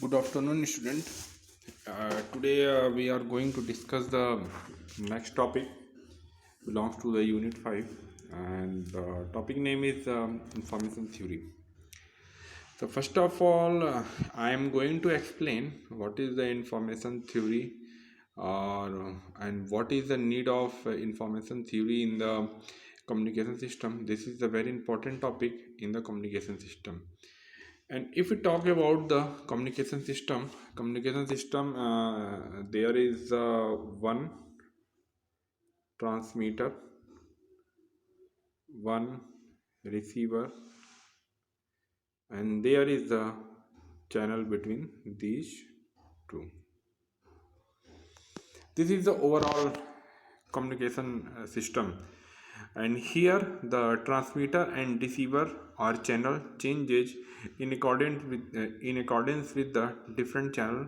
Good afternoon, student. Today we are going to discuss the next topic. Belongs to the Unit 5, and the topic name is Information Theory. So first of all, I am going to explain what is the information theory, and what is the need of information theory in the communication system. This is a very important topic in the communication system. And if we talk about the communication system, there is one transmitter, one receiver, and there is the channel between these two. This is the overall communication system, and here the transmitter and receiver or channel changes in accordance with the different channel,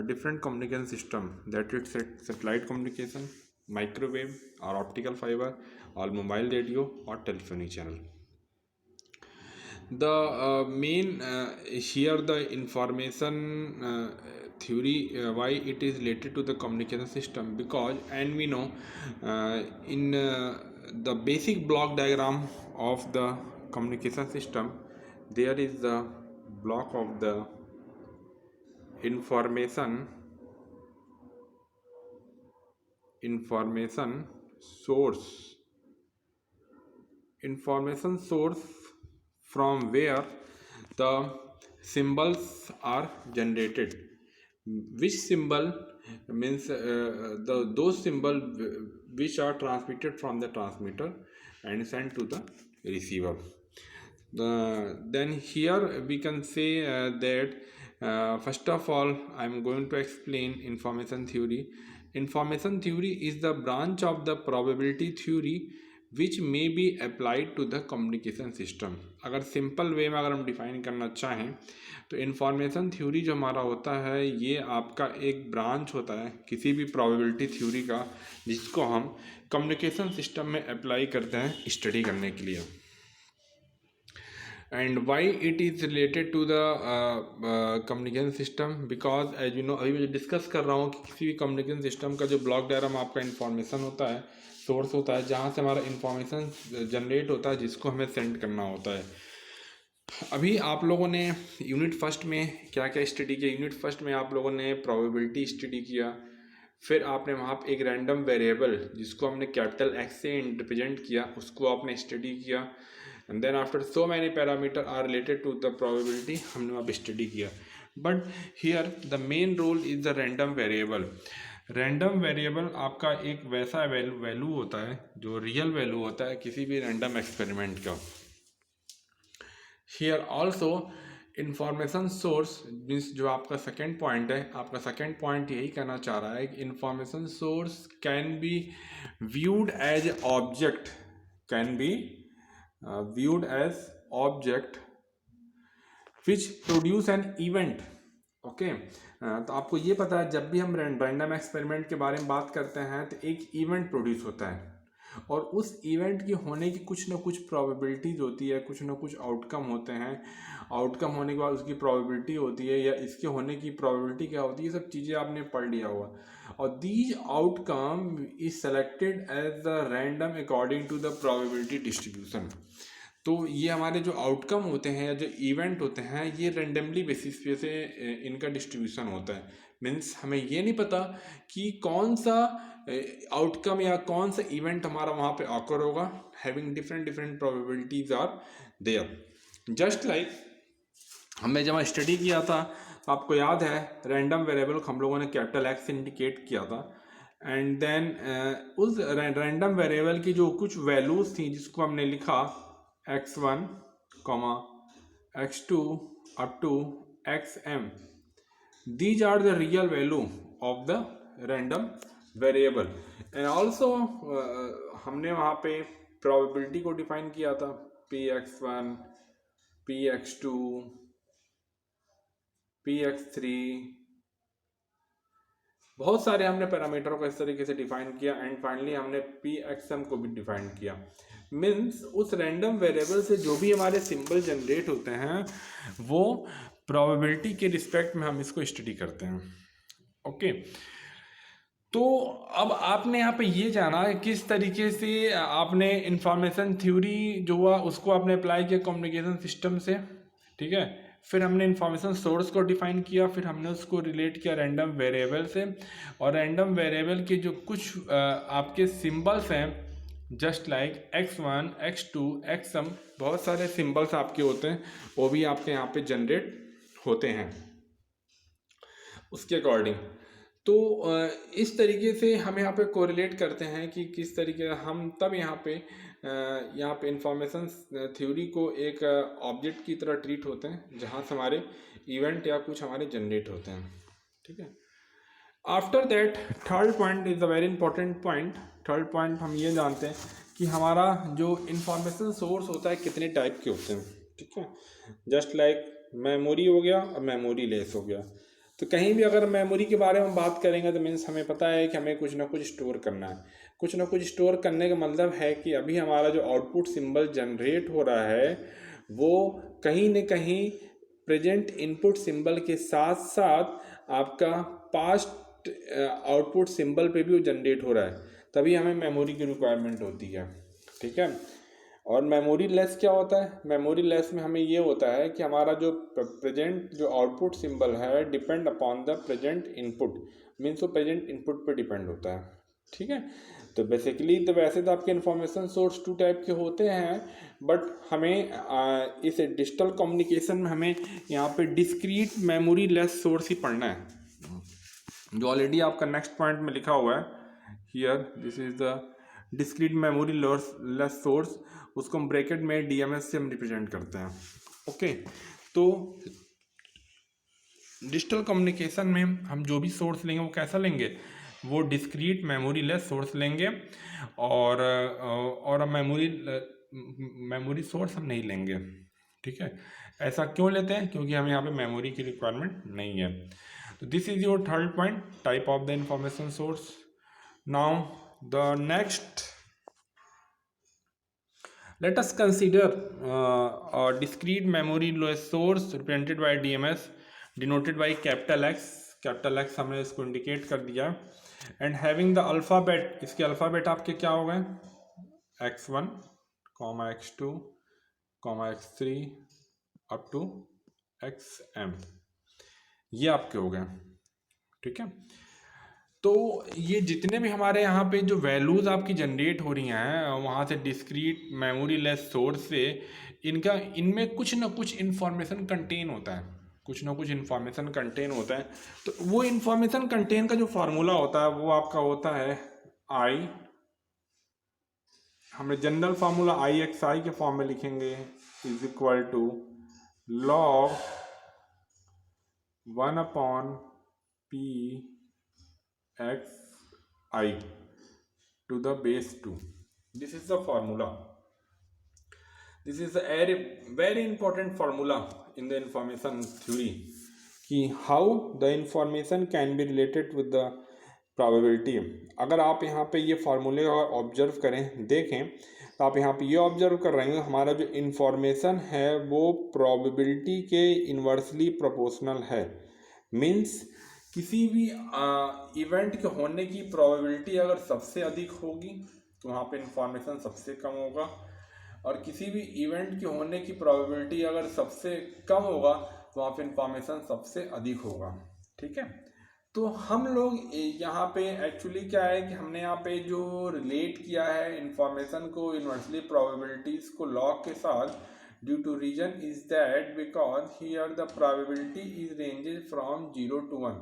different communication system, that is satellite communication, microwave or optical fiber, or mobile radio or telephony channel. The main here the information theory, why it is related to the communication system, because, and we know in the basic block diagram of the communication system, there is the block of the information source from where the symbols are generated. Which symbol means those symbols which are transmitted from the transmitter and sent to the receiver. Then here we can say that first of all I am going to explain information theory. Information theory is the branch of the probability theory which may be applied to the communication system. अगर simple way में अगर हम define करना चाहें तो information theory जो हमारा होता है ये आपका एक ब्रांच होता है किसी भी प्रोबेबिलिटी थ्योरी का, जिसको हम कम्युनिकेशन सिस्टम में अप्लाई करते हैं स्टडी करने के लिए. And why it is related to the communication system, because as you know, अभी मैं डिस्कस कर रहा हूँ कि किसी भी कम्युनिकेशन सिस्टम का जो ब्लॉक डायग्राम आपका इन्फॉर्मेशन होता है, सोर्स होता है जहाँ से हमारा इन्फॉर्मेशन जनरेट होता है जिसको हमें सेंड करना होता है. अभी आप लोगों ने यूनिट फर्स्ट में क्या क्या स्टडी किया? यूनिट फर्स्ट में आप लोगों ने प्रोबेबिलिटी स्टडी किया, फिर आपने वहाँ पर एक रैंडम वेरिएबल जिसको हमने कैपिटल एक्स से रिप्रेजेंट किया उसको आपने स्टडी किया, and then after so many parameter are related to the probability हमने वहाँ पे स्टडी किया. But here the main role is the random variable. Random variable आपका एक वैसा वैल्यू होता है जो रियल वैल्यू होता है किसी भी रैंडम एक्सपेरिमेंट का. Here also information source means जो आपका सेकेंड पॉइंट है, आपका सेकेंड पॉइंट यही कहना चाह रहा है कि information source can be viewed as object, can be viewed as object which produce an event. Okay तो आपको ये पता है जब भी हम रैंडम एक्सपेरिमेंट के बारे में बात करते हैं तो एक इवेंट प्रोड्यूस होता है और उस इवेंट की होने की कुछ ना कुछ प्रोबेबिलिटीज होती है, कुछ ना कुछ आउटकम होते हैं. आउटकम होने के बाद उसकी प्रोबेबिलिटी होती है या इसके होने की प्रोबेबिलिटी क्या होती है, सब चीज़ें आपने पढ़ लिया हुआ. और these outcome is selected as the random according to the probability distribution. तो ये हमारे जो आउटकम होते हैं या जो इवेंट होते हैं ये रैंडमली बेसिस पे से इनका डिस्ट्रीब्यूशन होता है. मीन्स हमें ये नहीं पता कि कौन सा आउटकम या कौन सा इवेंट हमारा वहाँ पे ऑकर होगा. Having different probabilities are there. Just like हमने जब स्टडी किया था आपको याद है रैंडम वेरिएबल हम लोगों ने कैपिटल एक्स इंडिकेट किया था, एंड देन उस रैंडम वेरिएबल की जो कुछ वैल्यूज थी जिसको हमने लिखा x1, x2 up to xm. These are the real value of the random variable. And also हमने वहाँ पे probability को define किया था px1, px2, px3, बहुत सारे हमने पैरामीटरों को इस तरीके से डिफाइन किया एंड फाइनली हमने pxm को भी डिफाइन किया. मीन्स उस रैंडम वेरिएबल से जो भी हमारे सिंबल जनरेट होते हैं वो प्रोबेबिलिटी के रिस्पेक्ट में हम इसको स्टडी करते हैं। ओके, तो अब आपने यहाँ पे ये जाना है किस तरीके से आपने इंफॉर्मेशन थ्योरी जो हुआ उसको आपने अप्लाई किया कम्युनिकेशन सिस्टम से, ठीक है। फिर हमने इंफॉर्मेशन सोर्स को डिफाइन किया, फिर हमने उसको रिलेट किया रैंडम वेरिएबल से, और रैंडम वेरिएबल के जो कुछ आपके सिंबल्स हैं just like x1 x2 xm, बहुत सारे सिंबल्स आपके होते हैं, वो भी आपके यहाँ पे जनरेट होते हैं उसके अकॉर्डिंग। तो इस तरीके से हम यहाँ पे कोरिलेट करते हैं कि किस तरीके हम तब यहाँ पे इंफॉर्मेशन थ्योरी को एक ऑब्जेक्ट की तरह ट्रीट होते हैं जहाँ से हमारे इवेंट या कुछ हमारे जनरेट होते हैं, ठीक है। After that third point is a very important point. Third point हम ये जानते हैं कि हमारा जो इंफॉर्मेशन सोर्स होता है कितने टाइप के होते हैं, ठीक है। जस्ट लाइक मेमोरी हो गया और मेमोरी लेस हो गया। तो कहीं भी अगर मेमोरी के बारे में बात करेंगे तो मीन्स हमें पता है कि हमें कुछ ना कुछ स्टोर करना है। कुछ ना कुछ स्टोर करने का मतलब है कि अभी हमारा जो आउटपुट सिंबल जनरेट हो रहा है वो कहीं न कहीं प्रेजेंट इनपुट सिंबल के साथ साथ आपका पास्ट आउटपुट सिंबल पे भी वो जनरेट हो रहा है, तभी हमें मेमोरी की रिक्वायरमेंट होती है, ठीक है। और मेमोरी लेस क्या होता है? मेमोरी लेस में हमें ये होता है कि हमारा जो प्रेजेंट जो आउटपुट सिंबल है depend upon the present input, means वो प्रेजेंट इनपुट पे डिपेंड होता है, ठीक है। तो बेसिकली तो वैसे तो आपके इन्फॉर्मेशन सोर्स टू टाइप के होते हैं, बट हमें इस डिजिटल कम्युनिकेशन में हमें यहाँ पे डिस्क्रीट मेमोरी लेस सोर्स ही पढ़ना है, जो ऑलरेडी आपका नेक्स्ट पॉइंट में लिखा हुआ है here, this is the discrete memory less source, उसको हम ब्रैकेट में डीएमएस से हम रिप्रेजेंट करते हैं। ओके, तो डिजिटल कम्युनिकेशन में हम जो भी सोर्स लेंगे वो कैसा लेंगे, वो डिस्क्रीट मेमोरी लेस सोर्स लेंगे, और मेमोरी सोर्स हम नहीं लेंगे, ठीक है। ऐसा क्यों लेते हैं? क्योंकि हमें यहाँ पे मेमोरी की रिक्वायरमेंट नहीं है। तो this is your third point, type of the information source. Now the next, let us consider a discrete memory source represented by DMS denoted by capital X। Capital X हमने इसको indicate कर दिया, and having the alphabet, इसके alphabet आपके क्या हो गए, x1, x2, x3 up to xm, ये आपके हो गए, ठीक है। तो ये जितने भी हमारे यहाँ पे जो वैल्यूज़ आपकी जनरेट हो रही हैं वहाँ से डिस्क्रीट मेमोरी लेस सोर्स से, इनमें कुछ ना कुछ इन्फॉर्मेशन कंटेन होता है, कुछ ना कुछ इन्फॉर्मेशन कंटेन होता है। तो वो इन्फॉर्मेशन कंटेन का जो फार्मूला होता है वो आपका होता है आई, हमें general formula I X I के फॉर्म में लिखेंगे, is equal to log 1/p xi to the base 2. This is the formula. This is a very important formula in the information theory कि how the information can be related with the probability। अगर आप यहाँ पे ये फार्मूले और observe करें, देखें, तो आप यहाँ पे ये ऑब्जर्व कर रहे हैं हमारा जो इंफॉर्मेशन है वो प्रोबेबिलिटी के इन्वर्सली प्रोपोर्शनल है। मीन्स किसी भी इवेंट के होने की प्रोबेबिलिटी अगर सबसे अधिक होगी तो वहाँ पे इंफॉर्मेशन सबसे कम होगा, और किसी भी इवेंट के होने की प्रोबेबिलिटी अगर सबसे कम होगा तो वहाँ पे इंफॉर्मेशन सबसे अधिक होगा, ठीक है। तो हम लोग यहाँ पे एक्चुअली क्या है कि हमने यहाँ पे जो रिलेट किया है इंफॉर्मेशन को इन्वर्सली प्रोबेबिलिटीज़ को लॉग के साथ, due to reason is that because here the probability is ranges from 0 to 1,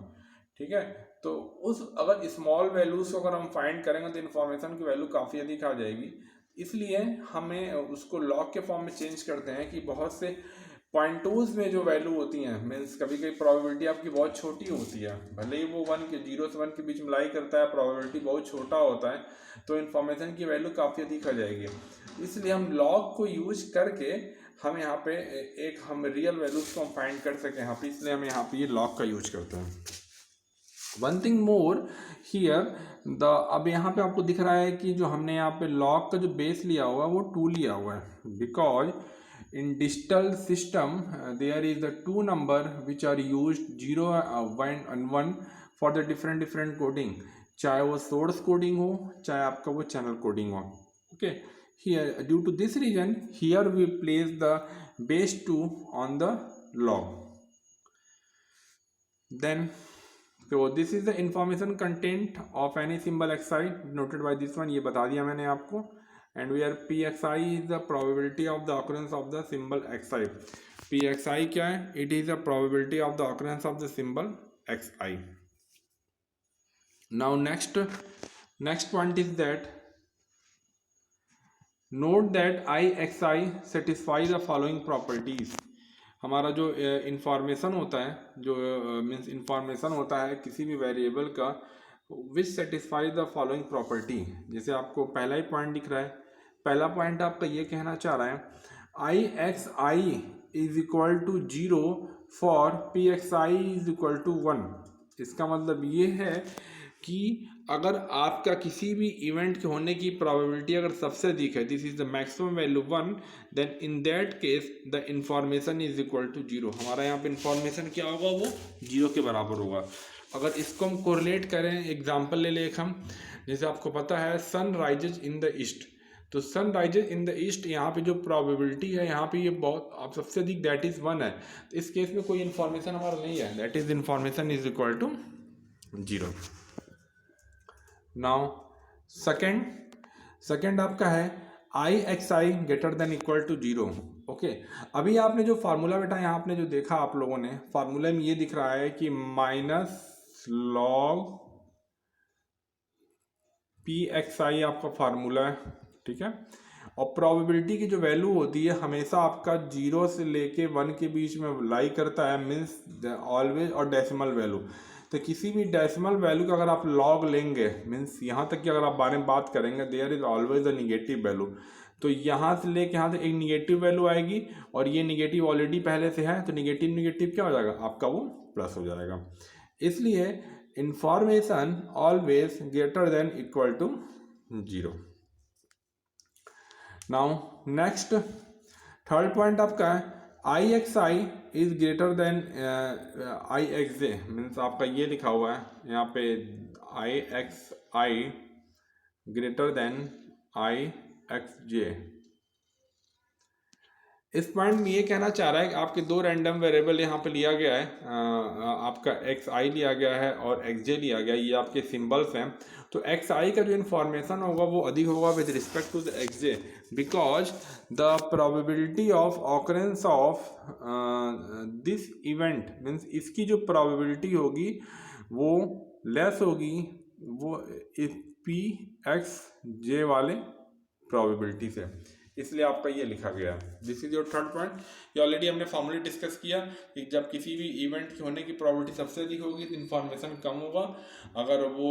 ठीक है। तो उस अगर स्मॉल वैल्यूज को अगर हम फाइंड करेंगे तो इन्फॉर्मेशन की वैल्यू काफ़ी अधिक आ जाएगी, इसलिए हमें उसको लॉग के फॉर्म में चेंज करते हैं कि बहुत से पॉइंटोज में जो वैल्यू होती हैं, मीन्स कभी कभी प्रोबेबिलिटी आपकी बहुत छोटी होती है, भले ही वो 0 से 1 के बीच में लाई करता है, प्रोबेबिलिटी बहुत छोटा होता है, तो इन्फॉर्मेशन की वैल्यू काफ़ी अधिक आ जाएगी। इसलिए हम लॉग को यूज करके हम यहाँ पे हम रियल वैल्यूज को हम फाइंड कर सकें यहाँ पे, इसलिए हम यहाँ पे ये लॉग का यूज करते हैं। One thing more here the, अब यहाँ पे आपको दिख रहा है कि जो हमने यहाँ पे लॉग का जो बेस लिया हुआ है वो 2 लिया हुआ है, because in digital system there is the two number which are used 0 and 1 for the different coding, चाहे वो source coding हो चाहे आपका वो channel coding हो. Okay, here due to this reason here we place the base 2 on the log. Then so this is the information content of any symbol xi noted by this one, ये बता दिया मैंने आपको. And where pxi is the probability of the occurrence of the symbol xi. pxi क्या है? It is the probability of the occurrence of the symbol xi. Now next point is that note that ixi satisfies the following properties. हमारा जो information होता है, जो means information होता है किसी भी वेरिएबल का, विच सेटिस्फाई द फॉलोइंग प्रॉपर्टी. जैसे आपको पहला ही पॉइंट दिख रहा है, पहला पॉइंट आपका ये कहना चाह रहा है I X I is equal to 0 for P X I is equal to 1. इसका मतलब ये है कि अगर आपका किसी भी इवेंट के होने की प्रोबेबिलिटी अगर सबसे अधिक है, this is the maximum value 1, then in that case the information is equal to 0. हमारा यहाँ पे इंफॉर्मेशन क्या होगा, वो 0 के बराबर होगा. अगर इसको हम कोरिलेट करें, एग्जांपल ले लें हम, जैसे आपको पता है sun rises in the east, तो sun rises in the east यहाँ पे जो प्रोबेबिलिटी है यहाँ पे ये बहुत आप सबसे अधिक दैट इज 1 है. तो इस केस में कोई इन्फॉर्मेशन हमारा नहीं है, that is information is equal to 0. Now second आपका है I X I greater than equal to 0. Okay, अभी आपने जो फार्मूला बेटा यहाँ आपने जो देखा आप लोगों ने, फार्मूला में ये दिख रहा है कि माइनस लॉग पी एक्स आई आपका फार्मूला है, ठीक है. और प्रोबेबिलिटी की जो वैल्यू होती है हमेशा आपका 0 से लेके 1 के बीच में लाई करता है, मीन्स ऑलवेज, और डेसिमल वैल्यू. तो किसी भी डेसिमल वैल्यू का अगर आप लॉग लेंगे, मीन्स यहाँ तक कि अगर आप बारे में बात करेंगे, there is always a negative value. तो यहाँ से लेके यहाँ से एक निगेटिव वैल्यू आएगी, और ये निगेटिव ऑलरेडी पहले से है, तो निगेटिव क्या हो जाएगा आपका, वो प्लस हो जाएगा. इसलिए information always greater than equal to 0. Now next third point आपका है I X I is greater than I X J. Means आपका ये लिखा हुआ है यहाँ पे I X I greater than I X J. इस पॉइंट में ये कहना चाह रहा है कि आपके दो रैंडम वेरिएबल यहाँ पे लिया गया है, आपका एक्स आई लिया गया है और एक्स जे लिया गया है, ये आपके सिंबल्स हैं. तो एक्स आई का जो इन्फॉर्मेशन होगा वो अधिक होगा with respect to the X J, because the probability of occurrence of this event, means इसकी जो प्रोबेबिलिटी होगी वो लेस होगी वो पी एक्स जे वाले प्रोबेबिलिटी से, इसलिए आपका ये लिखा गया है. This is your third point. ये ऑलरेडी हमने फॉर्मूला डिस्कस किया कि जब किसी भी इवेंट के होने की प्रोबेबिलिटी सबसे अधिक होगी तो इन्फॉर्मेशन कम होगा, अगर वो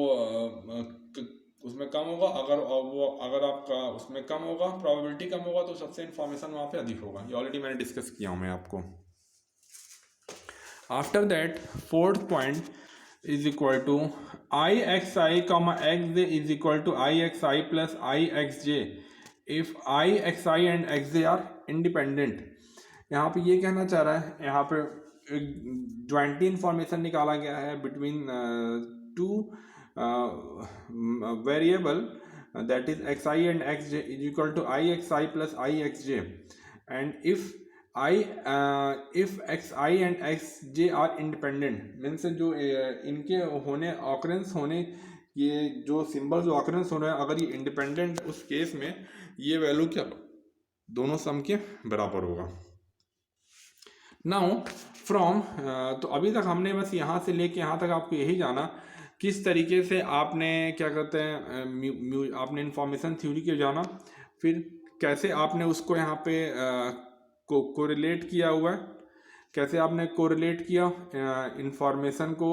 उसमें कम होगा, अगर आपका उसमें कम होगा, प्रोबेबिलिटी कम होगा, तो सबसे इन्फॉर्मेशन वहाँ पे अधिक होगा. ये ऑलरेडी मैंने डिस्कस किया हूँ मैं आपको. After that fourth point is equal to I X I comma X J is equal to I X I plus I X J if I X I and X J are independent. यहाँ पे ये कहना चाह रहा है, यहाँ पे jointly information निकाला गया है between two variable, that is X I and X J is equal to I X I plus I X J. And if X I and X J are independent, means जो इनके होने occurrence होने, ये जो symbol जो occurrence हो रहे हैं अगर ये इंडिपेंडेंट, उस केस में ये वैल्यू क्या दोनों सम के बराबर होगा. नाउ फ्रॉम तो अभी तक हमने बस यहाँ से लेके यहाँ तक आपको यही जाना किस तरीके से आपने क्या कहते हैं आपने इंफॉर्मेशन थ्योरी के जाना, फिर कैसे आपने उसको यहाँ पे कोरिलेट किया हुआ है, कैसे आपने कोरिलेट किया इंफॉर्मेशन को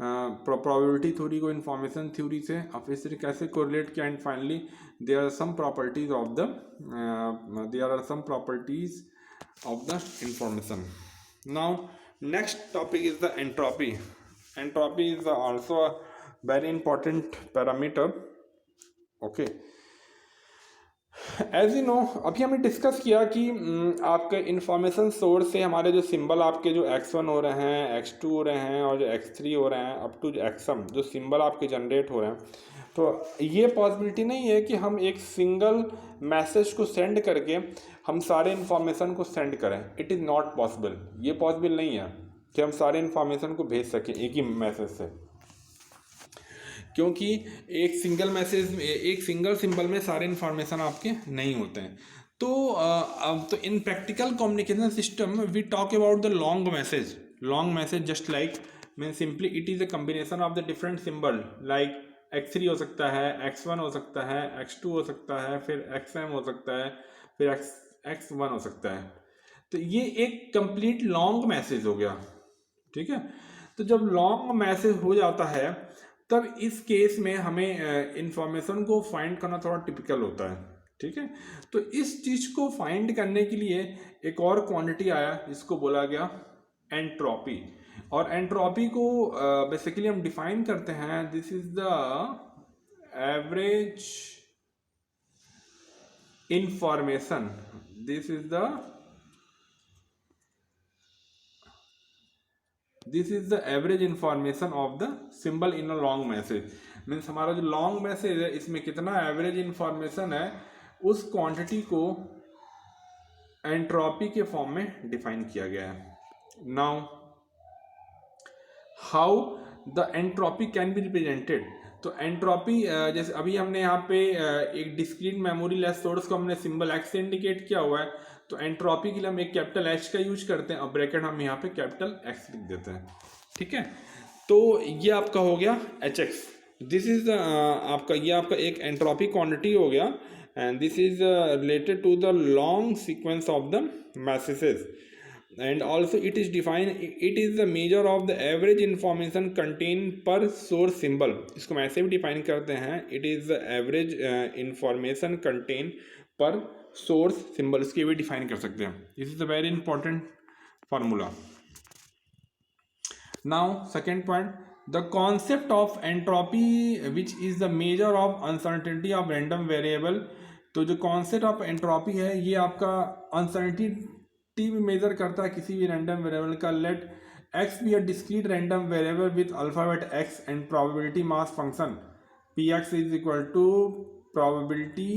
प्रोबेबिलिटी थ्योरी को इंफॉर्मेशन थ्योरी से, अब इस तरह कैसे कोरिलेट किया. And finally there are some properties of the information. Now next topic is the entropy. Entropy is also a very important parameter. Okay. As you know, अभी हमने discuss किया कि आपके इंफॉर्मेशन सोर्स से हमारे जो सिंबल आपके जो x1 हो रहे हैं, x2 हो रहे हैं और जो x3 हो रहे हैं अप टू xm जो सिंबल आपके जनरेट हो रहे हैं, तो ये पॉसिबिलिटी नहीं है कि हम एक सिंगल मैसेज को सेंड करके हम सारे इन्फॉर्मेशन को सेंड करें। इट इज़ नॉट पॉसिबल, ये पॉसिबल नहीं है कि हम सारे इन्फॉर्मेशन को भेज सकें एक ही मैसेज से, क्योंकि एक सिंगल मैसेज एक सिंगल सिंबल में सारे इन्फॉर्मेशन आपके नहीं होते हैं। तो अब तो in practical communication system we talk about the long message just like mean simply it is a combination of the different symbol like x3 हो सकता है, x1 हो सकता है, x2 हो सकता है, फिर xm हो सकता है, फिर x1 हो सकता है। तो ये एक कंप्लीट लॉन्ग मैसेज हो गया, ठीक है। तो जब लॉन्ग मैसेज हो जाता है तब इस केस में हमें इंफॉर्मेशन को फाइंड करना थोड़ा टिपिकल होता है, ठीक है। तो इस चीज़ को फाइंड करने के लिए एक और क्वांटिटी आया जिसको बोला गया एंट्रोपी। और एंट्रोपी को बेसिकली हम डिफाइन करते हैं, this is the average information, this is the average information of the symbol in a long message. Means हमारा जो लॉन्ग मैसेज है इसमें कितना एवरेज इंफॉर्मेशन है उस क्वांटिटी को एंट्रोपी के फॉर्म में डिफाइन किया गया है। Now how the entropy can be represented. तो एंट्रोपी जैसे अभी हमने यहाँ पे एक डिस्क्रीट मेमोरी लेस सोर्स को हमने सिंबल एक्स से इंडिकेट किया हुआ है, तो एंट्रोपी के लिए हम एक कैपिटल एच का यूज करते हैं और ब्रैकेट हम यहाँ पे कैपिटल एक्स लिख देते हैं, ठीक है। तो ये आपका हो गया एच एक्स, दिस इज आपका ये आपका एक एंट्रोपी क्वांटिटी हो गया and this is related to the long sequence of the messages and also it is defined, it is the measure of the average information contained per source symbol। इसको हम ऐसे भी डिफाइन करते हैं, it is the average information contained per source symbol, इसके भी define कर सकते हैं। this is a very important formula। now second point, the concept of entropy which is the measure of uncertainty of random variable। तो जो concept of entropy है ये आपका अनसर्टिनिटी भी मेजर करता है किसी भी रैंडम वेरिएबल का। Let X be a discrete random variable with alphabet X and probability mass function P X is equal to probability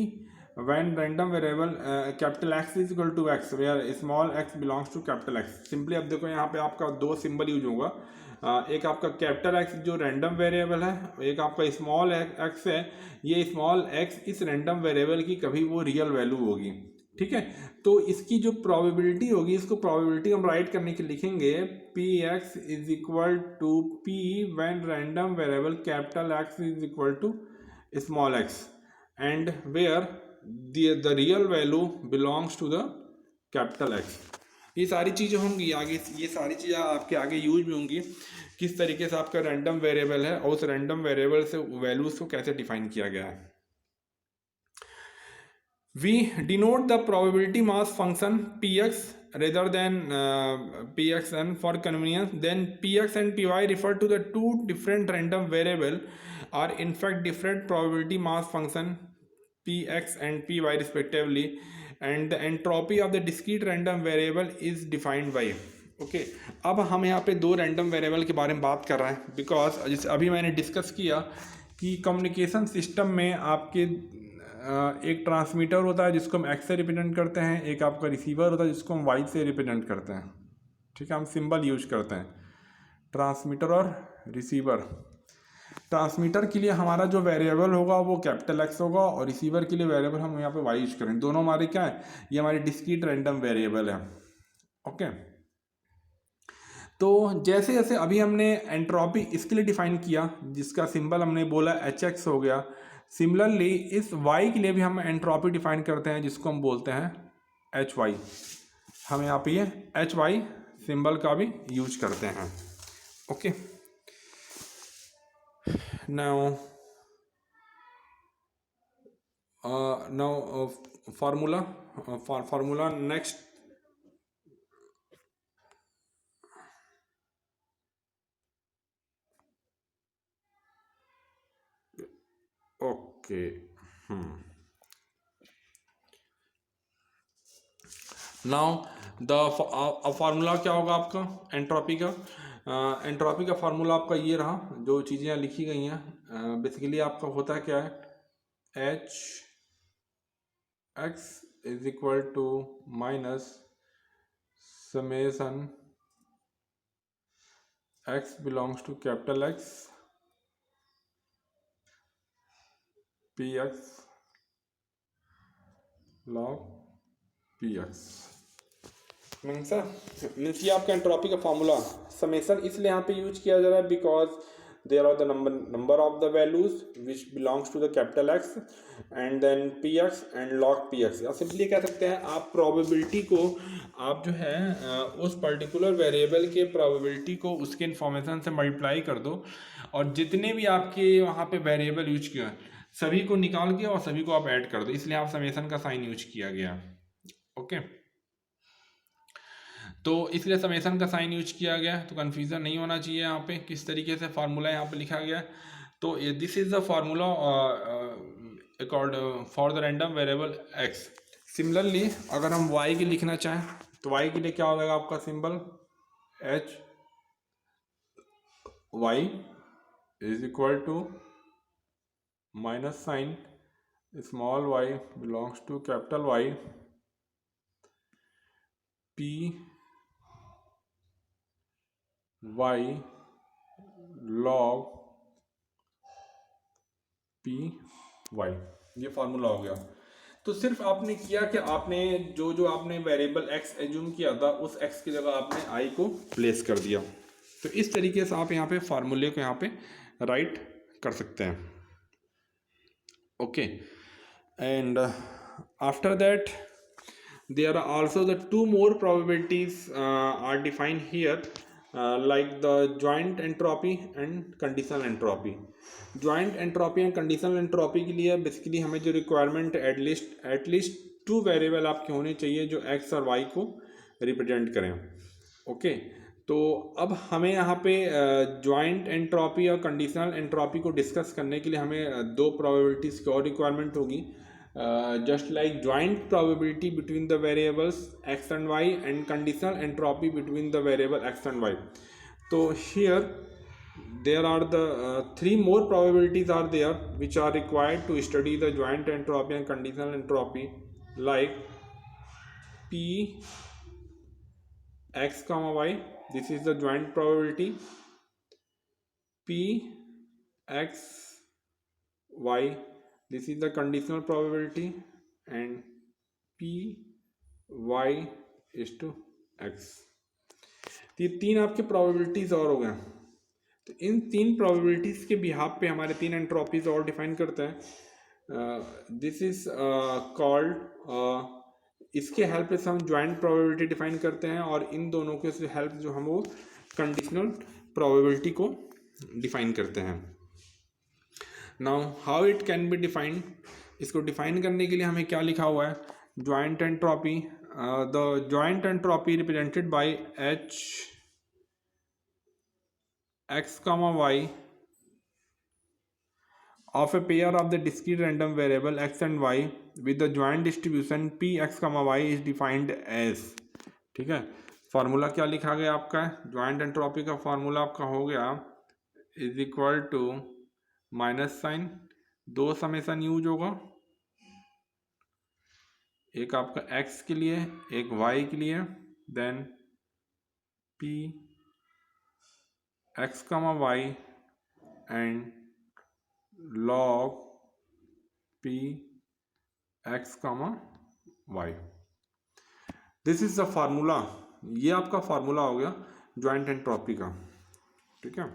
when random variable capital X is equal to X where small X belongs to capital X. Simply अब देखो यहाँ पे आपका दो symbol use होगा, एक आपका capital x जो रैंडम वेरिएबल है, एक आपका स्मॉल एक्स है। ये स्मॉल एक्स इस रैंडम वेरिएबल की कभी वो रियल वैल्यू होगी, ठीक है। तो इसकी जो प्रोबेबिलिटी होगी, इसको प्रोबेबिलिटी हम राइट करने के लिखेंगे P X is equal to P when random variable capital X is equal to small X and where the real value belongs to the capital X. ये सारी चीज़ें होंगी आगे, ये सारी चीज़ें आपके आगे यूज भी होंगी, किस तरीके से आपका रैंडम वेरिएबल है और उस रैंडम वेरिएबल से वैल्यूज को कैसे डिफाइन किया गया है। we denote the probability mass function px rather than pxn for convenience, then px and py refer to the two different random variable are in fact different probability mass function px and py respectively, and the entropy of the discrete random variable is defined by okay. अब हम यहाँ पे दो random variable के बारे में बात कर रहे हैं बिकॉज जैसे अभी मैंने डिस्कस किया कि कम्युनिकेशन सिस्टम में आपके एक ट्रांसमीटर होता है जिसको हम एक्स से रिप्रेजेंट करते हैं, एक आपका रिसीवर होता है जिसको हम वाई से रिप्रेजेंट करते हैं, ठीक है। हम सिंबल यूज करते हैं ट्रांसमीटर और रिसीवर। ट्रांसमीटर के लिए हमारा जो वेरिएबल होगा वो कैपिटल एक्स होगा और रिसीवर के लिए वेरिएबल हम यहाँ पे वाई यूज करेंगे। दोनों हमारे क्या है, ये हमारी डिस्क्रीट रैंडम वेरिएबल है, ओके। तो जैसे जैसे अभी हमने एंट्रोपी इसके लिए डिफाइन किया जिसका सिंबल हमने बोला एच एक्स हो गया, सिमिलरली इस y के लिए भी हम एंट्रोपी डिफाइन करते हैं जिसको हम बोलते हैं एच वाई। हम यहाँ पे ये एच वाई सिंबल का भी यूज करते हैं, okay. Now formula next, okay. Now the formula क्या होगा आपका एंट्रोपी का? एंट्रोपी का फार्मूला आपका ये रहा, जो चीज़ें यहाँ लिखी गई हैं बेसिकली आपका होता क्या है, H X is equal to minus summation X belongs to capital X P X log P X. Means ये आपका एंट्रोपी का फार्मूला। समेसन इसलिए यहाँ पे यूज किया जा रहा है because there are the number of the values which belongs to the capital X and then P X and log P X. या सिंपली कह सकते हैं आप प्रोबेबिलिटी को, आप जो है उस पर्टिकुलर वेरिएबल के प्रोबेबिलिटी को उसके इन्फॉर्मेशन से मल्टीप्लाई कर दो और जितने भी आपके वहाँ पे वेरिएबल यूज किया सभी को निकाल के और सभी को आप ऐड कर दो, इसलिए आप समेसन का साइन यूज किया गया। ओके तो इसलिए समेसन का साइन यूज किया गया, तो कन्फ्यूज़न नहीं होना चाहिए यहाँ पे किस तरीके से फार्मूला यहाँ पे लिखा गया। तो this is the formula accord for the random variable x. Similarly अगर हम y की लिखना चाहें तो y के लिए क्या हो जाएगा आपका symbol, H Y is equal to minus sign small y belongs to capital Y P Y log P Y, ये फार्मूला हो गया। तो सिर्फ आपने किया कि आपने जो आपने वेरिएबल x एज्यूम किया था उस x की जगह आपने i को प्लेस कर दिया। तो इस तरीके से आप यहाँ पे फार्मूले को यहाँ पे राइट कर सकते हैं। Okay and after that there are also the two more probabilities are defined here like the joint entropy and conditional entropy। joint entropy and conditional entropy के लिए बेसिकली हमें जो रिक्वायरमेंट एटलीस्ट टू वेरिएबल आपके होने चाहिए जो x और y को रिप्रेजेंट करें। ओके तो अब हमें यहाँ पे जॉइंट एंट्रोपी और कंडीशनल एंट्रोपी को डिस्कस करने के लिए हमें दो प्रोबेबिलिटीज़ की और रिक्वायरमेंट होगी, just like joint probability between the variables x and y and conditional entropy between the variable x and y। so here there are the three more probabilities are there which are required to study the joint entropy and conditional entropy, like p x comma y, this is the joint probability, p x y, this is the conditional probability, and p y is to x। तो ये तीन आपके probabilities और हो गए। तो इन तीन probabilities के बिहाफ पे हमारे तीन एंट्रोपीज और डिफाइन करते हैं। दिस इज कॉल्ड, इसके हेल्प से हम ज्वाइंट प्रोबेबिलिटी डिफाइन करते हैं और इन दोनों के हेल्प जो हम वो कंडीशनल प्रोबेबिलिटी को डिफाइन करते हैं। Now how it can be defined, इसको डिफाइन करने के लिए हमें क्या लिखा हुआ है, joint entropy, the joint entropy represented by H X comma Y of a pair of the discrete random variable x and y with the joint distribution p x comma y is defined as। ठीक है, formula क्या लिखा गया आपका, joint entropy का formula आपका हो गया is equal to minus sign, दो समेसन यूज होगा, एक आपका x के लिए एक y के लिए, देन p x कमा y and log p x कमा y। This is the formula, ये आपका फार्मूला हो गया ज्वाइंट एंट्रोपी का। ठीक है,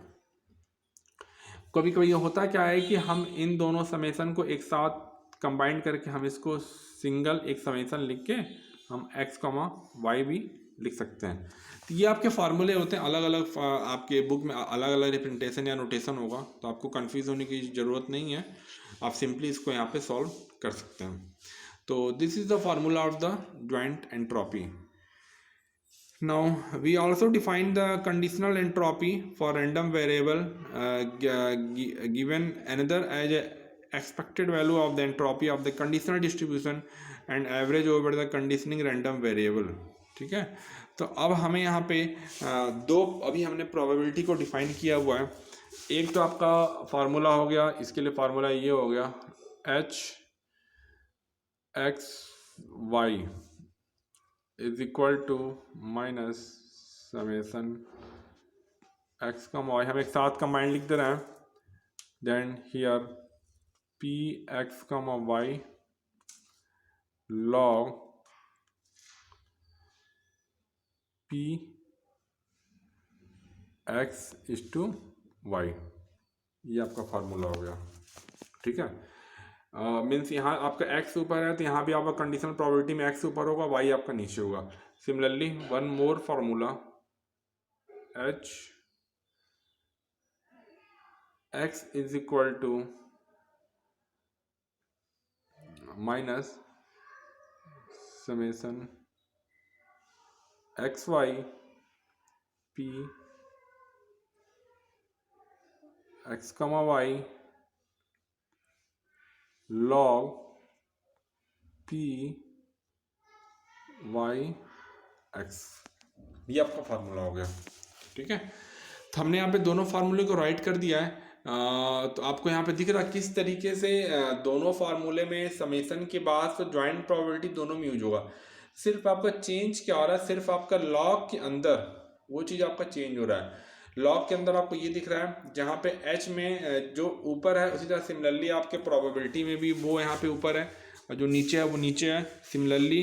कभी कभी ये होता क्या है कि हम इन दोनों समेसन को एक साथ कंबाइन करके हम इसको सिंगल एक समेसन लिख के हम x कमा y भी लिख सकते हैं। तो ये आपके फार्मूले होते हैं, अलग अलग आपके बुक में अलग अलग रिप्रेजेंटेशन या नोटेशन होगा, तो आपको कंफ्यूज होने की ज़रूरत नहीं है, आप सिंपली इसको यहाँ पे सॉल्व कर सकते हैं। तो this is the formula of the joint entropy. Now we also define the conditional entropy for random variable given another as a expected value of the entropy of the conditional distribution and average over the conditioning random variable. ठीक है, तो अब हमें यहाँ पे दो, अभी हमने प्रोबेबिलिटी को डिफाइन किया हुआ है। एक तो आपका फार्मूला हो गया, इसके लिए फार्मूला ये हो गया H X Y is equal to minus summation X का वाई, हम एक साथ कंबाइंड लिख दे रहे हैं। देन हियर पी एक्स का Y log P X is to Y, ये आपका फार्मूला हो गया। ठीक है, मीन्स यहाँ आपका x ऊपर है तो यहाँ भी आपका कंडीशनल प्रोबेबिलिटी में x ऊपर होगा, y आपका नीचे होगा। Similarly one more formula h x is equal to minus summation X Y P x comma Y log P Y X, ये आपका फार्मूला हो गया। ठीक है, तो हमने यहाँ पे दोनों फार्मूले को राइट कर दिया है। तो आपको यहाँ पे दिख रहा किस तरीके से दोनों फार्मूले में समेसन के बाद तो ज्वाइंट प्रोबेबिलिटी दोनों में यूज होगा। सिर्फ आपका चेंज क्या हो रहा है, सिर्फ आपका लॉग के अंदर वो चीज़ आपका चेंज हो रहा है। लॉग के अंदर आपको ये दिख रहा है जहाँ पे एच में जो ऊपर है, उसी तरह सिमिलरली आपके प्रोबेबिलिटी में भी वो यहाँ पे ऊपर है और जो नीचे है वो नीचे है। सिमिलरली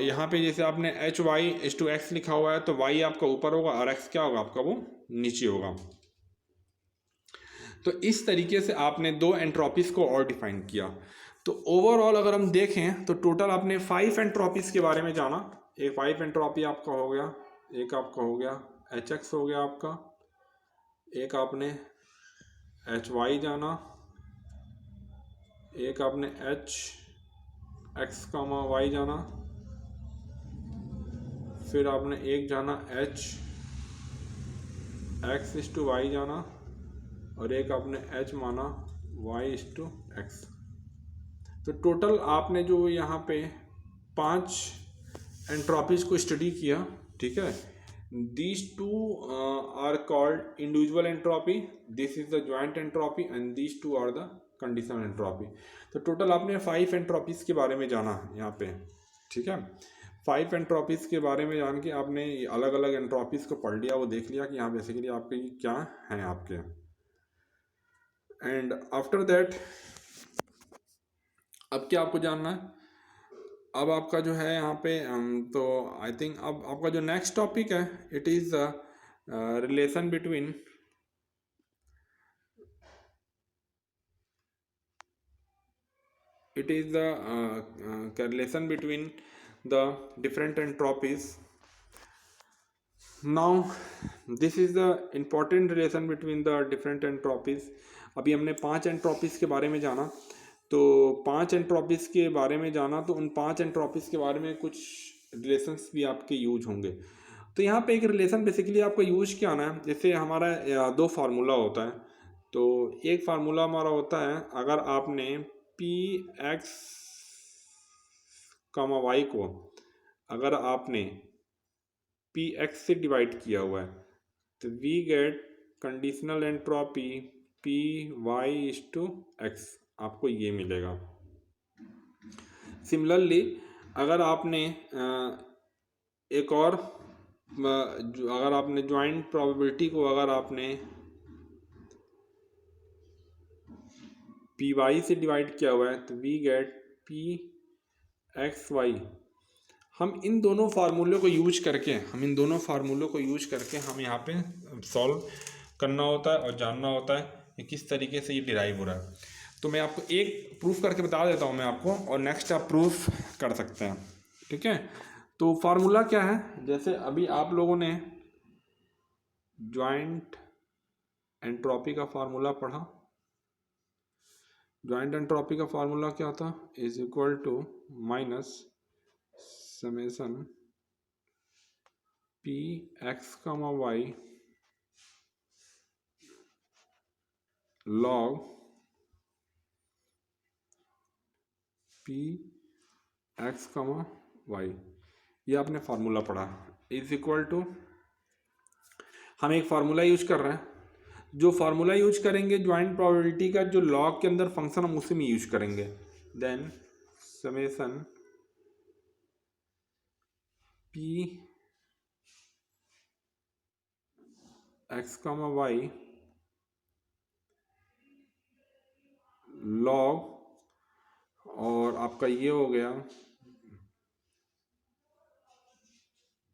यहाँ पे जैसे आपने H Y is to X लिखा हुआ है तो वाई आपका ऊपर होगा और एक्स क्या होगा आपका, वो नीचे होगा। तो इस तरीके से आपने दो एंट्रोपीज को और डिफाइन किया। तो ओवरऑल अगर हम देखें तो टोटल आपने 5 एंट्रोपीज के बारे में जाना। एक 5 एंट्रोपी आपका हो गया, एक आपका हो गया एच एक्स हो गया आपका, एक आपने एच वाई जाना, एक आपने एच एक्स कामा वाई जाना, फिर आपने एक जाना H X is to Y जाना और एक आपने एच माना वाई इज टू एक्स। तो टोटल आपने जो यहाँ पे 5 एंट्रोपीज को स्टडी किया। ठीक है, these two are called individual entropy, this is the joint entropy and these two are the conditional entropy। तो टोटल आपने 5 एंट्रोपीज के बारे में जाना यहाँ पे। ठीक है, 5 एंट्रोपीज के बारे में जान के आपने अलग अलग एंट्रोपीज को पढ़ लिया, वो देख लिया कि यहाँ बेसिकली आपके क्या हैं आपके। एंड आफ्टर दैट अब क्या आपको जानना है, अब आपका जो है यहाँ पे तो आई थिंक अब आपका जो नेक्स्ट टॉपिक है it is relation between the relation between the different entropies। now this is the important relation between the different entropies। अभी हमने 5 एंट्रोपीज के बारे में जाना, तो 5 एंट्रोपीज के बारे में जाना तो उन 5 एंट्रोपीज के बारे में कुछ रिलेशंस भी आपके यूज होंगे। तो यहाँ पे एक रिलेशन बेसिकली आपका यूज क्या आना है, जैसे हमारा 2 फार्मूला होता है। तो एक फार्मूला हमारा होता है, अगर आपने पी एक्स कामा वाई को अगर आपने पी एक्स से डिवाइड किया हुआ है तो we get conditional entropy P Y is to X, आपको ये मिलेगा। सिमिलरली अगर आपने एक और अगर आपने ज्वाइंट प्रोबेबिलिटी को अगर आपने पी वाई से डिवाइड किया हुआ है तो we get P X Y. हम इन दोनों फार्मूलों को यूज करके हम यहाँ पे सॉल्व करना होता है और जानना होता है कि किस तरीके से ये डिराइव हो रहा है। तो मैं आपको एक प्रूफ करके बता देता हूँ मैं आपको, और नेक्स्ट आप प्रूफ कर सकते हैं। ठीक है, तो फार्मूला क्या है, जैसे अभी आप लोगों ने ज्वाइंट एंट्रोपी का फार्मूला पढ़ा। ज्वाइंट एंट्रोपी का फार्मूला क्या था, is equal to minus summation P X comma Y log P X comma Y, ये आपने फार्मूला पढ़ा, इज इक्वल टू, हम एक फार्मूला यूज कर रहे हैं, जो फार्मूला यूज करेंगे ज्वाइंट प्रोबेबिलिटी का, जो लॉग के अंदर फंक्शन हम उसी में यूज करेंगे। Then summation P X comma Y log, और आपका ये हो गया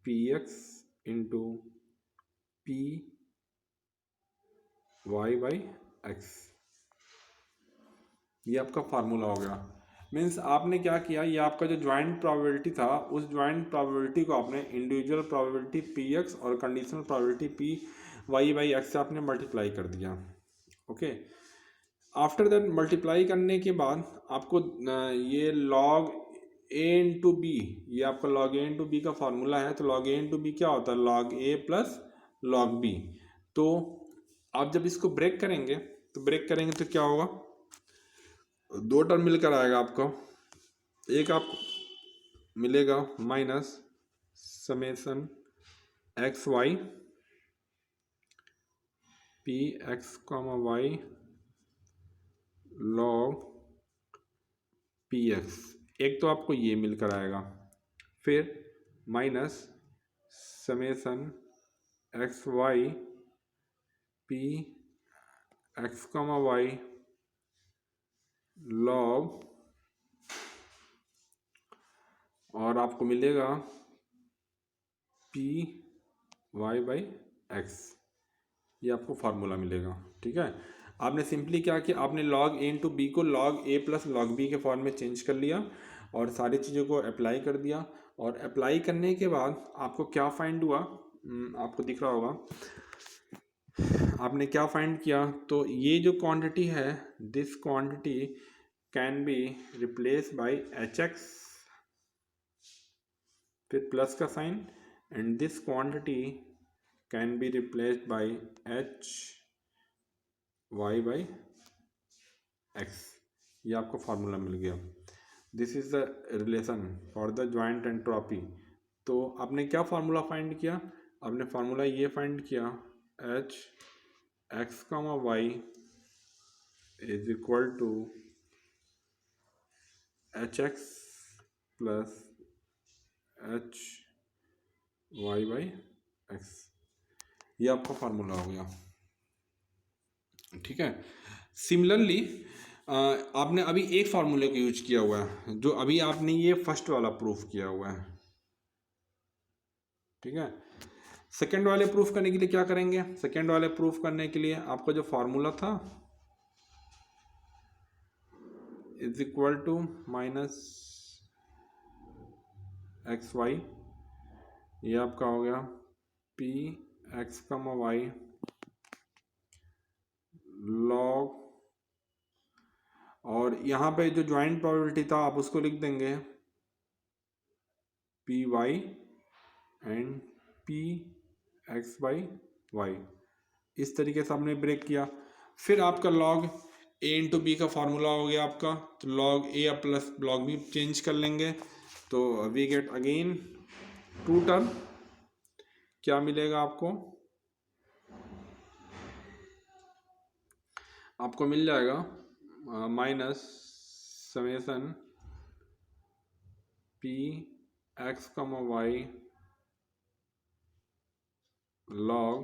P x into P Y by X, ये आपका फार्मूला हो गया। मीन्स आपने क्या किया, ये आपका जो ज्वाइंट प्रोबेबिलिटी था, उस ज्वाइंट प्रोबेबिलिटी को आपने इंडिविजुअल प्रोबेबिलिटी पी एक्स और conditional probability P Y by X से आपने मल्टीप्लाई कर दिया। ओके, आफ्टर दैट मल्टीप्लाई करने के बाद आपको ये लॉग ए इंटू बी, ये आपका लॉग ए इंटू बी का फार्मूला है, तो लॉग ए इंटू बी क्या होता है, log A plus log B. तो आप जब इसको ब्रेक करेंगे तो क्या होगा, दो टर्म मिलकर आएगा आपको, एक आपको मिलेगा minus summation X Y P X comma Y log P X, एक तो आपको ये मिलकर आएगा, फिर minus summation X Y P X comma Y log, और आपको मिलेगा पी वाई बाई एक्स, ये आपको फार्मूला मिलेगा। ठीक है, आपने सिंपली क्या किया, आपने लॉग ए इंटू बी को log A plus log B के फॉर्म में चेंज कर लिया और सारी चीज़ों को अप्लाई कर दिया, और अप्लाई करने के बाद आपको क्या फाइंड हुआ, आपको दिख रहा होगा, आपने क्या फाइंड किया, तो ये जो क्वांटिटी है, this quantity can be replace by H X, फिर प्लस का sign, and this quantity can be replaced by H Y by X, ये आपको फार्मूला मिल गया। This is the relation for the joint entropy. तो आपने क्या फार्मूला फाइंड किया, आपने फार्मूला ये फाइंड किया, H X comma Y is equal to H X plus H Y by X, ये आपका फार्मूला हो गया। ठीक है, सिमिलरली आपने अभी एक फार्मूले को यूज किया हुआ है, जो अभी आपने ये फर्स्ट वाला प्रूफ किया हुआ है। ठीक है, सेकेंड वाले प्रूफ करने के लिए क्या करेंगे, सेकेंड वाले प्रूफ करने के लिए आपका जो फार्मूला था is equal to minus X Y, ये आपका हो गया P x comma Y log, और यहाँ पे जो ज्वाइंट प्रोबेबिलिटी था आप उसको लिख देंगे P Y and P X by Y, इस तरीके से आपने ब्रेक किया। फिर आपका लॉग ए इंटू बी का फार्मूला हो गया आपका, तो log A plus log B change कर लेंगे, तो we get again two term, क्या मिलेगा आपको मिल जाएगा minus summation P x comma Y log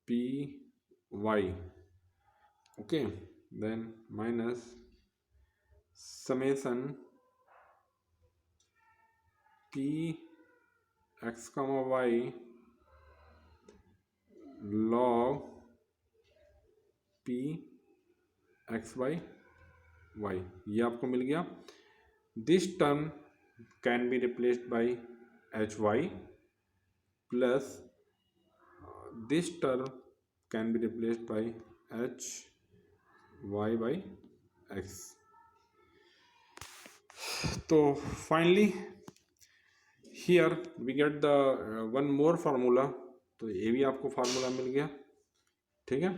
P Y, okay, then minus summation P x comma Y log P X by Y, ये आपको मिल गया। This term can be replaced by H Y plus this term can be replaced by H Y by X. तो finally here we get the one more formula, तो ये भी आपको formula मिल गया। ठीक है,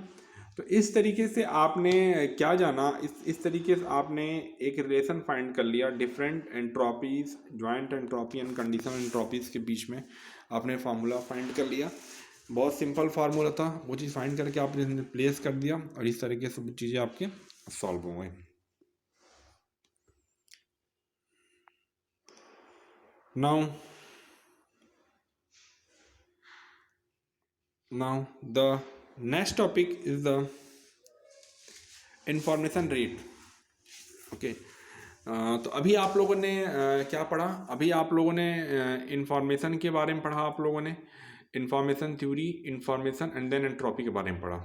तो इस तरीके से आपने क्या जाना, इस तरीके से आपने एक रिलेशन फाइंड कर लिया different entropies, joint entropy and conditional entropies के बीच में आपने फार्मूला फाइंड कर लिया। बहुत सिंपल फार्मूला था, वो चीज़ फाइंड करके आपने प्लेस कर दिया और इस तरीके से वो चीज़ें आपके सॉल्व हो गई। Now the next topic is the information rate. Okay तो अभी आप लोगों ने क्या पढ़ा? अभी आप लोगों ने इंफॉर्मेशन के बारे में पढ़ा, आप लोगों ने information theory, information and then entropy के बारे में पढ़ा।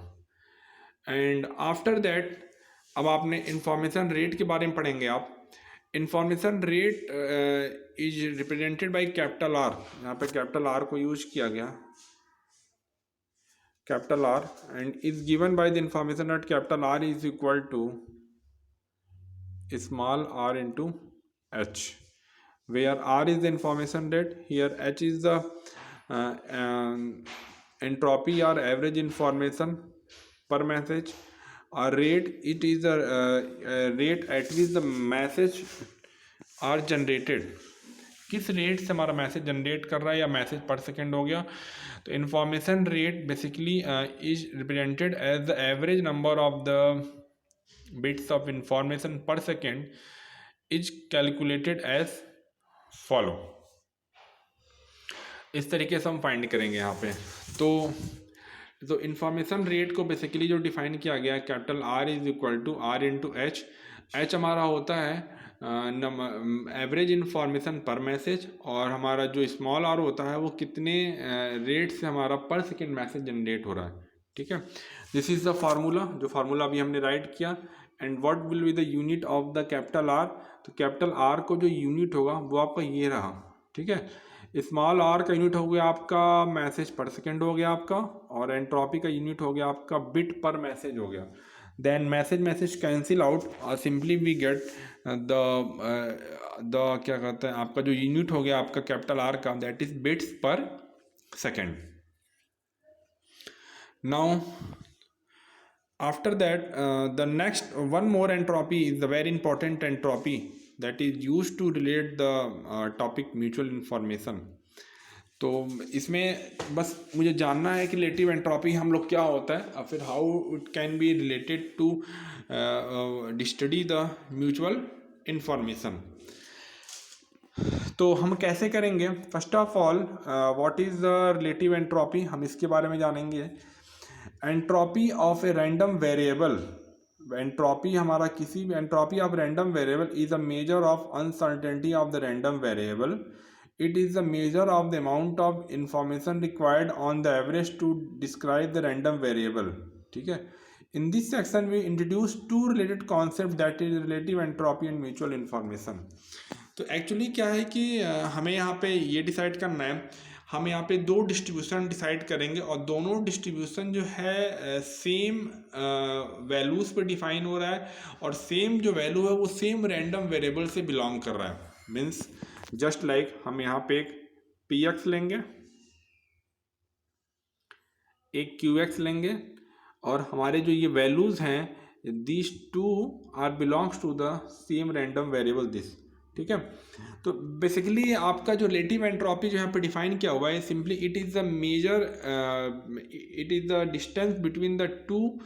एंड आफ्टर दैट अब आपने इंफॉर्मेशन रेट के बारे में पढ़ेंगे आप। Information rate is represented by capital R. यहाँ पे कैपिटल आर को यूज किया गया, capital R, and is given by the information rate capital R is equal to small r into h, where r is the information rate, here h is the entropy or average information per message, or rate, it is the rate at which the message are generated, किस rate से हमारा message generate कर रहा है या message पर second हो गया। तो information rate basically is represented as the average number of the bits of information per second is calculated as follow। इस तरीके से हम फाइंड करेंगे यहाँ पे। तो इंफॉर्मेशन रेट को बेसिकली जो डिफाइन किया गया है, capital R is equal to R into H. H हमारा होता है एवरेज इंफॉर्मेशन पर मैसेज, और हमारा जो स्मॉल आर होता है वो कितने रेट से हमारा पर सेकेंड मैसेज जनरेट हो रहा है। ठीक है, दिस इज द फार्मूला, जो फार्मूला अभी हमने राइट किया। And what will be the unit of the capital R? तो कैपिटल आर को जो यूनिट होगा वो आपका ये रहा। ठीक है, स्मॉल आर का यूनिट हो गया आपका मैसेज पर सेकेंड हो गया आपका, और एंट्रोपी का यूनिट हो गया आपका बिट पर मैसेज हो गया। देन मैसेज कैंसिल आउट और सिंपली वी गेट द क्या कहते हैं आपका जो यूनिट हो गया आपका कैपिटल आर का, दैट इज बिट्स पर second. Now after that the next one more entropy is the very important entropy that is used to relate the topic mutual information। तो इसमें बस मुझे जानना है कि रिलेटिव एंट्रोपी हम लोग क्या होता है, और फिर how it can be related to study the mutual information. तो हम कैसे करेंगे? First of all what is the relative entropy, हम इसके बारे में जानेंगे। Entropy of a random variable, entropy हमारा किसी भी entropy of random variable is a measure of uncertainty of the random variable. It is the measure of the amount of information required on the average to describe the random variable. ठीक है, in this section we introduce two related concept, that is relative entropy and mutual information. तो actually क्या है कि हमें यहाँ पे ये डिसाइड करना है, हम यहाँ पे दो डिस्ट्रीब्यूशन डिसाइड करेंगे, और दोनों डिस्ट्रीब्यूशन जो है सेम वैल्यूज़ पे डिफाइन हो रहा है, और सेम जो वैल्यू है वो सेम रैंडम वेरिएबल से बिलोंग कर रहा है। मीन्स जस्ट लाइक हम यहाँ पे एक पी एक्स लेंगे, एक क्यू एक्स लेंगे, और हमारे जो ये वैल्यूज़ हैं this two are belongs to the same random variable this. ठीक है, तो बेसिकली आपका जो रिलेटिव एंट्रोपी जो यहाँ पे डिफाइन किया हुआ है, simply it is the measure, it is the distance between the two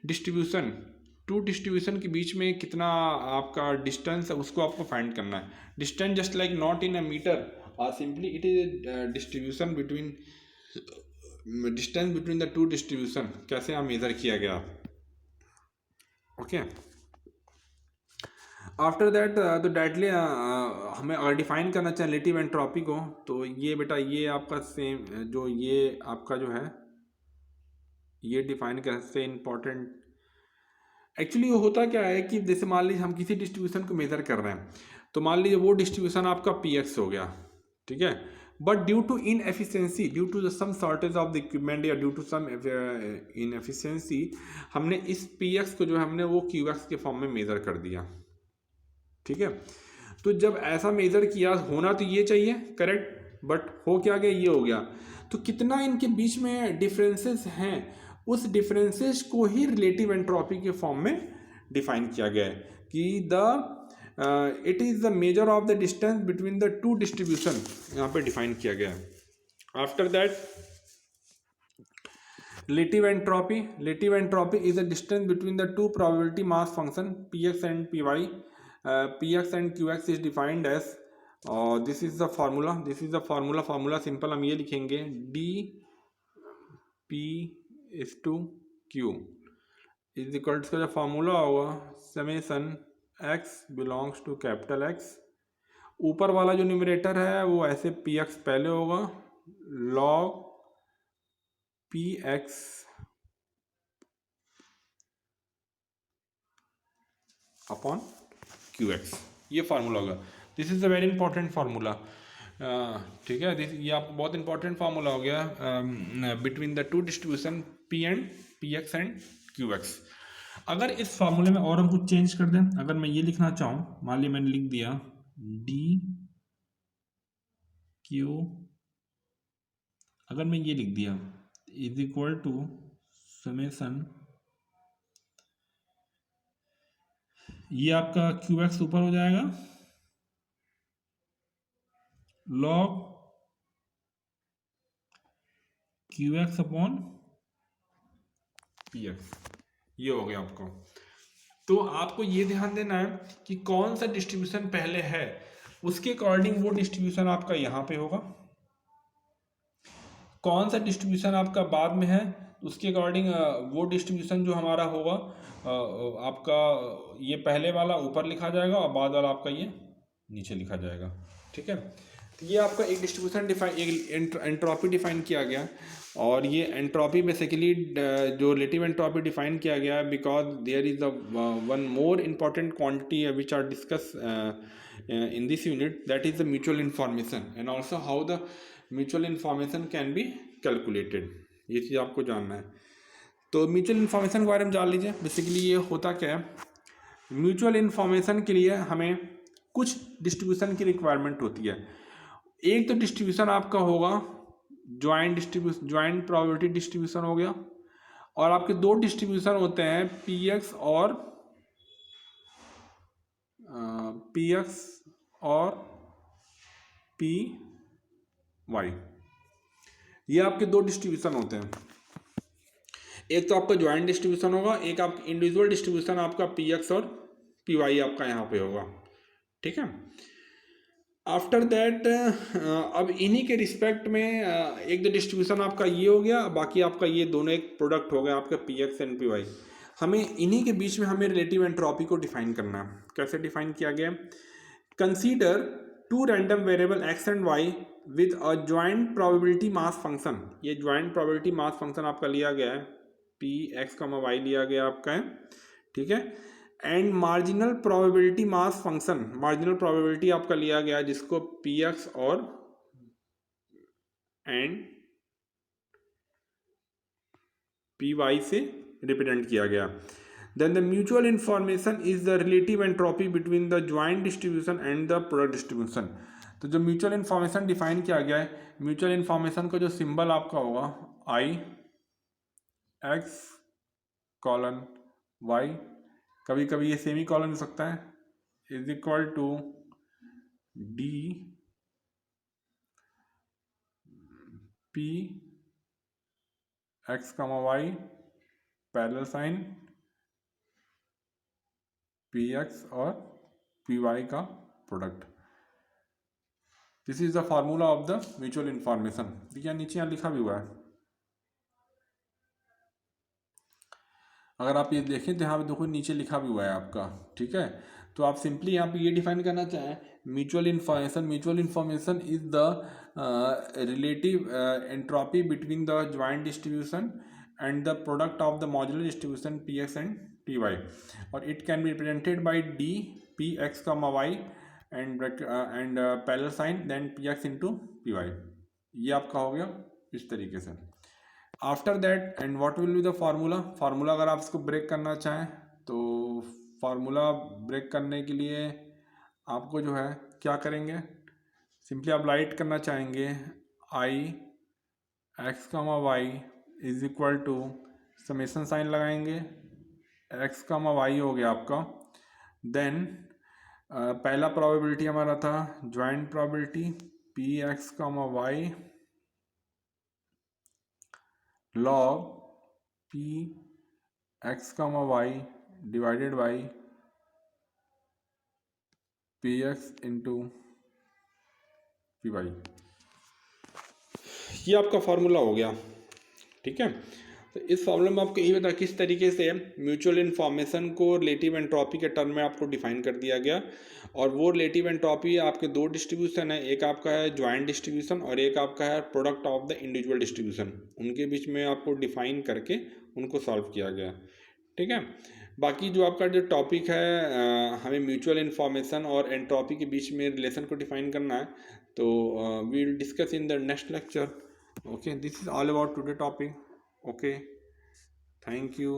distribution के बीच में कितना आपका डिस्टेंस है उसको आपको फाइंड करना है। Distance just like not in a metre, और simply it is distribution between distance between the two distribution, कैसे यहाँ मेजर किया गया। ओके, आफ्टर दैट तो डायरेक्टली हमें अगर डिफाइन करना चाहें रिलेटिव एंट्रोपी को, तो ये बेटा ये आपका सेम जो ये आपका जो है ये डिफाइन करने से इम्पॉर्टेंट एक्चुअली वो होता क्या है कि जैसे मान लीजिए हम किसी डिस्ट्रीब्यूशन को मेजर कर रहे हैं, तो मान लीजिए वो डिस्ट्रीब्यूशन आपका पी एक्स हो गया। ठीक है, but due to inefficiency, due to some shortage of the equipment या ड्यू टू सम इनएफिशिएंसी, हमने इस पी एक्स को जो है हमने वो क्यू एक्स के फॉर्म में मेजर कर दिया। ठीक है, तो जब ऐसा मेजर किया, होना तो ये चाहिए करेक्ट, बट हो क्या गया, ये हो गया। तो कितना इनके बीच में डिफरेंसेस हैं उस डिफरेंसेस को ही रिलेटिव एंट्रोपी के फॉर्म में डिफाइन किया गया है कि the it is the measure of the distance between the two distribution, यहाँ पे डिफाइन किया गया है। After that relative entropy is the distance between the two probability mass function px and py. Px and qx is defined as this is the formula simple हम ये लिखेंगे d p is to q is equal to, जो फार्मूला होगा summation x belongs to capital X, ऊपर वाला जो numerator है वो ऐसे px पहले होगा log px अपॉन qx, ये फार्मूला होगा। This is a very important formula, ठीक है। ये आप बहुत इंपॉर्टेंट फार्मूला हो गया between the two distribution px and qx। अगर इस फार्मूले में और हम कुछ चेंज कर दें, अगर मैं ये लिखना चाहूँ, मान ली मैंने लिख दिया d q, अगर मैं ये लिख दिया इज इक्वल टू समेसन, ये आपका qx ऊपर हो जाएगा log qx अपॉन px, ये हो गया आपको। तो आपको ये ध्यान देना है कि कौन सा डिस्ट्रीब्यूशन पहले है, उसके अकॉर्डिंग वो डिस्ट्रीब्यूशन आपका यहाँ पे होगा, कौन सा डिस्ट्रीब्यूशन आपका बाद में है उसके अकॉर्डिंग वो डिस्ट्रीब्यूशन जो हमारा होगा आपका ये पहले वाला ऊपर लिखा जाएगा और बाद वाला आपका ये नीचे लिखा जाएगा, ठीक है। तो ये आपका एक डिस्ट्रीब्यूशन डिफाइन, एक एंट्रोपी डिफाइन किया गया, और ये एंट्रोपी बेसिकली जो रिलेटिव एंट्रोपी डिफाइन किया गया because there is one more important quantity which are discuss in this unit, that is the mutual information and also how the mutual information can be calculated, ये चीज़ आपको जानना है। तो mutual information के बारे में जान लीजिए। बेसिकली ये होता क्या है, म्यूचुअल इन्फॉर्मेशन के लिए हमें कुछ डिस्ट्रीब्यूशन की रिक्वायरमेंट होती है। एक तो डिस्ट्रीब्यूशन आपका होगा ज्वाइंट प्रोबेबिलिटी डिस्ट्रीब्यूशन हो गया, और आपके दो डिस्ट्रीब्यूशन होते हैं px और py, ये आपके दो डिस्ट्रीब्यूशन होते हैं। एक तो आपका ज्वाइंट डिस्ट्रीब्यूशन होगा, एक आपका इंडिविजुअल डिस्ट्रीब्यूशन आपका px और py आपका यहाँ पे होगा, ठीक है। आफ्टर दैट अब इन्हीं के रिस्पेक्ट में एक तो डिस्ट्रीब्यूशन आपका ये हो गया, बाकी आपका ये दोनों एक प्रोडक्ट हो गया आपका px एंड py। हमें इन्हीं के बीच में हमें रिलेटिव एंट्रोपी को डिफाइन करना है। कैसे डिफाइन किया गया, consider two random variable x and y with a joint probability mass function. ये ज्वाइंट प्रोबेबिलिटी मास फंक्शन आपका लिया गया है px, y लिया गया आपका है, ठीक है। And marginal probability mass function, marginal probability आपका लिया गया जिसको px और एंड py से रिप्रेजेंट किया गया। Then the mutual information is the relative entropy between the joint distribution and the product distribution. तो जो म्यूचुअल इन्फॉर्मेशन डिफाइन किया गया है, म्यूचुअल इन्फॉर्मेशन का जो सिंबल आपका होगा i x कॉलन y, कभी कभी ये सेमी कॉलन हो सकता है, is equal to d p x, y parallel sign px और py का product. This is the formula of the mutual information. देखिए नीचे यहाँ लिखा भी हुआ है, अगर आप ये देखें तो यहाँ पे देखो नीचे लिखा भी हुआ है आपका, ठीक है। तो आप सिंपली यहाँ पे ये डिफाइन करना चाहें, mutual information is the relative entropy between the joint distribution and the product of the modular distribution px and py, और it can be represented by d p x, y and parallel sign then px into py। ये आपका हो गया इस तरीके से। After that and what will be the formula अगर आप इसको ब्रेक करना चाहें तो फार्मूला ब्रेक करने के लिए आपको जो है क्या करेंगे, सिंपली आप राइट करना चाहेंगे i x, y is equal to summation sign लगाएंगे, x कमा वाई हो गया आपका। देन पहला प्रोबेबिलिटी हमारा था joint probability P x comma Y log P x comma y divided by p x into P Y. ये आपका formula हो गया, ठीक है। तो इस फॉर्मूले में आपको यही बता किस तरीके से म्यूचुअल इन्फॉर्मेशन को रिलेटिव एंट्रोपी के टर्म में आपको डिफाइन कर दिया गया। और वो रिलेटिव एंट्रोपी आपके दो डिस्ट्रीब्यूशन है, एक आपका है ज्वाइंट डिस्ट्रीब्यूशन और एक आपका है product of the individual distribution. उनके बीच में आपको डिफाइन करके उनको सॉल्व किया गया, ठीक है। बाकी जो आपका जो टॉपिक है हमें म्यूचुअल इन्फॉर्मेशन और एंट्रोपी के बीच में रिलेशन को डिफाइन करना है, तो we will discuss in the next lecture. Okay, this is all about today topic. Okay, thank you.